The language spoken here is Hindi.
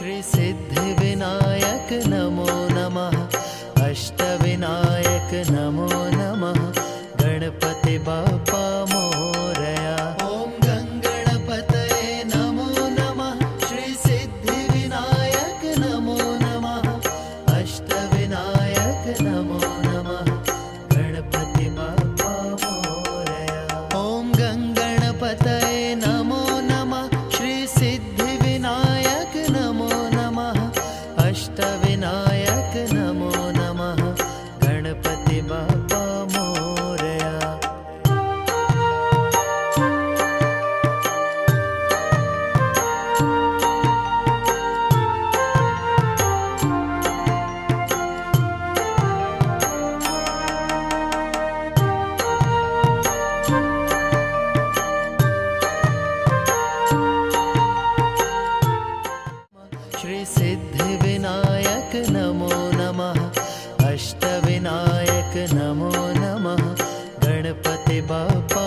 श्री सिद्धिविनायक नमो नमः। अष्टविनायक नमो नमः। गणपति बाप्पा मोरया। ओम गंगणपतये नमो नमः। श्री सिद्धिविनायक नमो नमः। अष्टविनायक नमो नमः। गणपति बाप्पा मोरया। ओम गंगणपतये नमो नमः। श्री सिद्धिविनायक नमो नमः। अष्टविनायक नमो नमः। गणपति बाप्पा मोरया। श्री सिद्धिविनायक नमो नमः। अष्टविनायक नमो नमः। गणपति बाप्पा